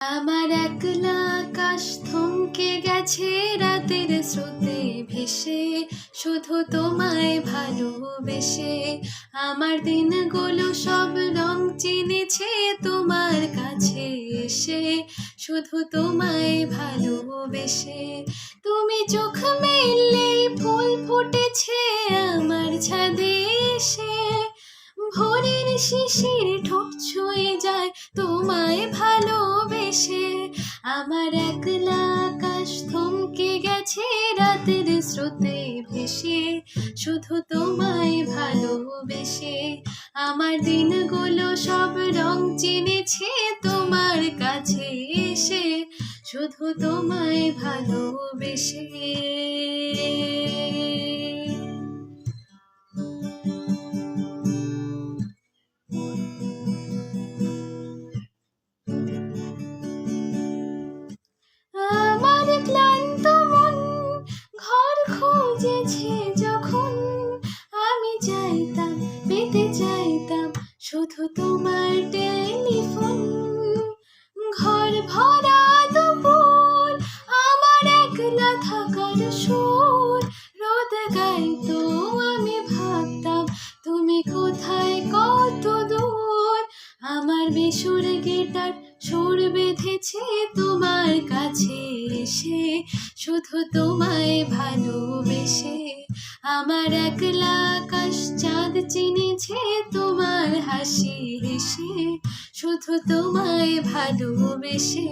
আমার একলা আকাশ থমকে গেছে রাতের স্রোতে ভেসে, শুধু তোমায় ভালোবেসে। আমার দিনগুলো সব রং চিনেছে তোমার কাছে এসে, শুধু তোমায় ভালোবেসে। তুমি চোখ মেললেই ফুল ফুটেছে আমার ছাদে এসে, ভোরের শিশির ঠোঁট ছুঁয়ে যায় তোমায় ভালোবেসে। আমার একলা আকাশ থমকে গেছে রাতের স্রোতে ভেসে, শুধু তোমায় ভালোবেসে। আমার দিনগুলো সব রং চিনেছে তোমার কাছে এসে, শুধু তোমায় ভালোবেসে। আমার ক্লান্ত মন ঘর খুঁজেছে যখন, আমি চাইতাম পেতে চাইতাম শুধু তোমার টেলিফোন। ঘর ভরা দুপুর আমার একলা থাকার সুর রোদ গাইতো, আমি ভাবতাম তুমি কোথায় কত দূর। আমার বেসুর গিটার সুর বেঁধেছে তোমার কাছে এসে, শুধু তোমায় ভালোবেসে। আমার একলা আকাশ চাঁদ চিনেছে তোমার হাসি হেসে, শুধু তোমায় ভালোবেসে।